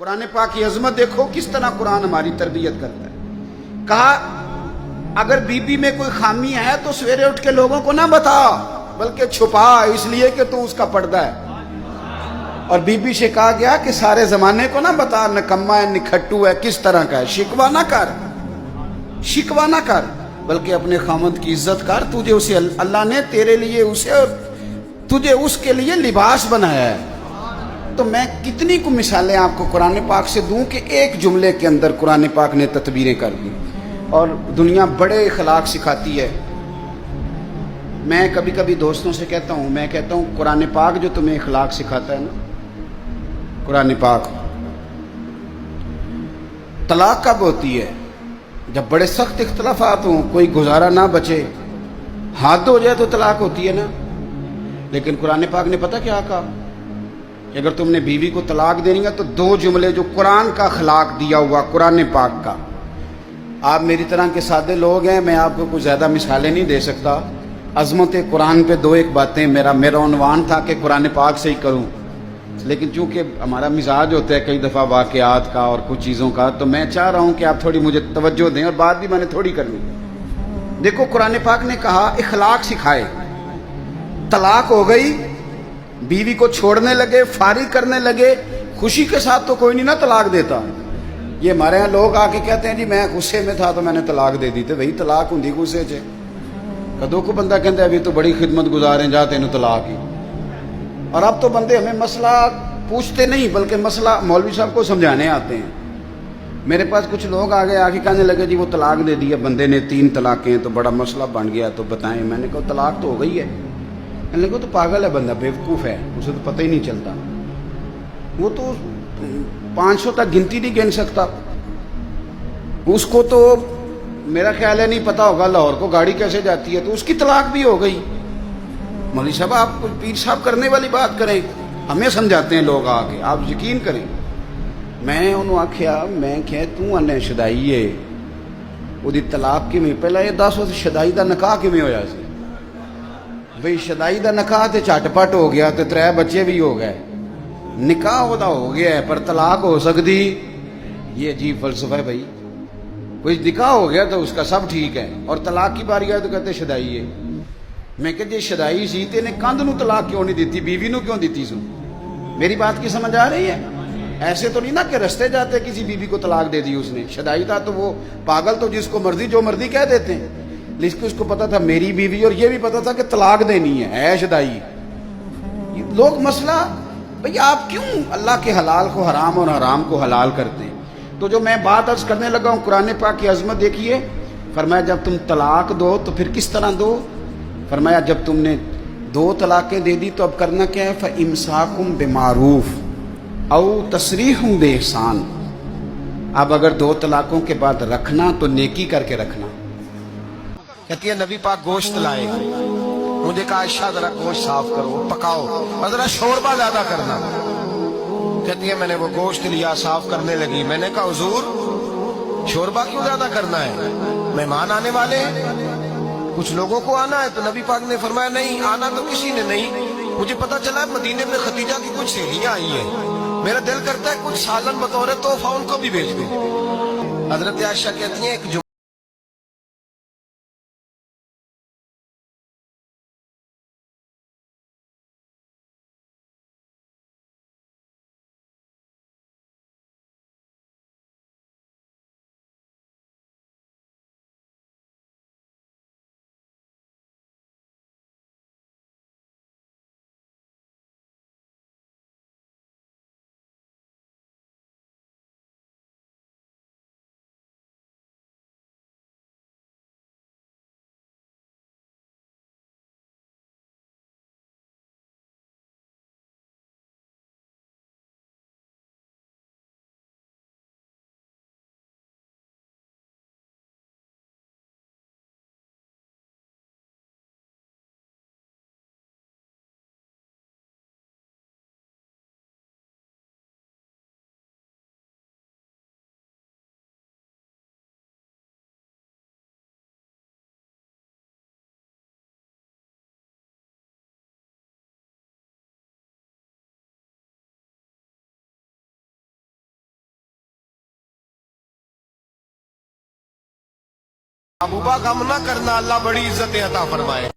قرآن پاک کی عظمت دیکھو کس طرح قرآن ہماری تربیت کرتا ہے. کہا اگر بی بی میں کوئی خامی ہے تو سویرے اٹھ کے لوگوں کو نہ بتا بلکہ چھپا، اس لیے کہ تو اس کا پردہ ہے. اور بی بی سے کہا گیا کہ سارے زمانے کو نہ بتا نکما ہے نکھٹو ہے کس طرح کا ہے. شکوہ نہ کر، شکوہ نہ کر، بلکہ اپنے خامند کی عزت کر. تجھے اسے اللہ نے تیرے لیے اسے اور تجھے اس کے لیے لباس بنایا ہے. تو میں کتنی کو مثالیں آپ کو قرآن پاک سے دوں کہ ایک جملے کے اندر قرآن پاک نے تدبیریں کر دی. اور دنیا بڑے اخلاق سکھاتی ہے. میں کبھی کبھی دوستوں سے کہتا ہوں، میں کہتا ہوں قرآن پاک جو تمہیں اخلاق سکھاتا ہے نا، قرآن پاک طلاق کب ہوتی ہے؟ جب بڑے سخت اختلافات ہوں، کوئی گزارا نہ بچے، حد ہو جائے تو طلاق ہوتی ہے نا. لیکن قرآن پاک نے پتہ کیا کہا کہ اگر تم نے بیوی کو طلاق دینی ہے تو دو جملے جو قرآن کا اخلاق دیا ہوا قرآن پاک کا. آپ میری طرح کے سادے لوگ ہیں، میں آپ کو کچھ زیادہ مثالیں نہیں دے سکتا. عظمت قرآن پہ دو ایک باتیں، میرا عنوان تھا کہ قرآن پاک سے ہی کروں، لیکن چونکہ ہمارا مزاج ہوتا ہے کئی دفعہ واقعات کا اور کچھ چیزوں کا، تو میں چاہ رہا ہوں کہ آپ تھوڑی مجھے توجہ دیں، اور بات بھی میں نے تھوڑی کرنی. دیکھو قرآن پاک نے کہا اخلاق سکھائے. طلاق ہو گئی، بیوی کو چھوڑنے لگے، فارغ کرنے لگے، خوشی کے ساتھ تو کوئی نہیں نا طلاق دیتا. یہ ہمارے یہاں لوگ آ کے کہتے ہیں جی میں غصے میں تھا تو میں نے طلاق دے دی. تو وہی طلاق ہوں غصے سے. کدو کو بندہ کہتا ہے ابھی تو بڑی خدمت گزار ہیں جا تینوں طلاق ہی. اور اب تو بندے ہمیں مسئلہ پوچھتے نہیں بلکہ مسئلہ مولوی صاحب کو سمجھانے آتے ہیں. میرے پاس کچھ لوگ آ گئے کہنے لگے جی وہ طلاق دے دیا بندے نے 3 طلاقیں تو بڑا مسئلہ بن گیا تو بتائیں. میں نے کہا طلاق تو ہو گئی ہے. کہنے لگے تو پاگل ہے بندہ، بیوقوف ہے، اسے تو پتہ ہی نہیں چلتا، وہ تو 500 تک گنتی نہیں گن سکتا، اس کو تو میرا خیال ہے نہیں پتا ہوگا لاہور کو گاڑی کیسے جاتی ہے، تو اس کی طلاق بھی ہو گئی. مولوی صاحب آپ کچھ پیر صاحب کرنے والی بات کریں، ہمیں سمجھاتے ہیں لوگ آ کے، آپ یقین کریں. میں انہوں آخیا میں کہ تو انے شدائی ہے وہ طلاق کی میں پہلے یہ دس وہ شدائی دا نکاح کی میں ہویا سی. بھئی شدائی دا نکاح تے چٹ پٹ ہو گیا تے 3 بچے بھی ہو گئے، نکاح ہوتا ہو گیا ہے پر طلاق ہو سکتی. یہ عجیب فلسفہ ہے بھائی. کوئی نکاح ہو گیا تو اس کا سب ٹھیک ہے اور طلاق کی باری آئے تو کہتے شدائی ہے. میں کہ جی شدائی سی تے نے کندھ نو طلاق کیوں نہیں دیتی، بیوی نو کیوں دیتی سو؟ میری بات کی سمجھ آ رہی ہے؟ ایسے تو نہیں نا کہ رستے جاتے کسی بیوی کو طلاق دے دی اس نے. شدائی تھا تو وہ پاگل تو جس کو مرضی جو مرضی کہہ دیتے ہیں، لیکن اس کو پتا تھا میری بیوی اور یہ بھی پتا تھا کہ طلاق دینی ہے شدائی. لوگ مسئلہ بھئی آپ کیوں اللہ کے حلال کو حرام اور حرام کو حلال کرتے ہیں؟ تو جو میں بات عرض کرنے لگا ہوں قرآن پاک کی عظمت دیکھیے. فرمایا جب تم طلاق دو تو پھر کس طرح دو؟ فرمایا جب تم نے 2 طلاقیں دے دی تو اب کرنا کیا ہے؟ فَإِمْسَاكُمْ بِمَعْرُوفٍ أَوْ تَسْرِيحٌ بِإِحْسَانٍ. اب اگر 2 طلاقوں کے بعد رکھنا تو نیکی کر کے رکھنا. کہتی ہے نبی پاک گوشت لائے، مجھے کہا عائشہ ذرا گوشت صاف کرو پکاؤ اور ذرا شوربہ زیادہ کرنا. کہتی ہے میں نے وہ گوشت لیا صاف کرنے لگی. میں نے کہا حضور شوربہ کیوں زیادہ کرنا ہے، مہمان آنے والے ہیں، کچھ لوگوں کو آنا ہے. تو نبی پاک نے فرمایا نہیں آنا تو کسی نے نہیں، مجھے پتا چلا ہے مدینے میں خدیجہ کی کچھ سہیلیاں آئی ہیں، میرا دل کرتا ہے کچھ سالن بطور تحفہ ان کو بھی بھیج دیں. حضرت عائشہ کہتی ہیں ایک محبوبہ غم نہ کرنا، اللہ بڑی عزت عطا فرمائے.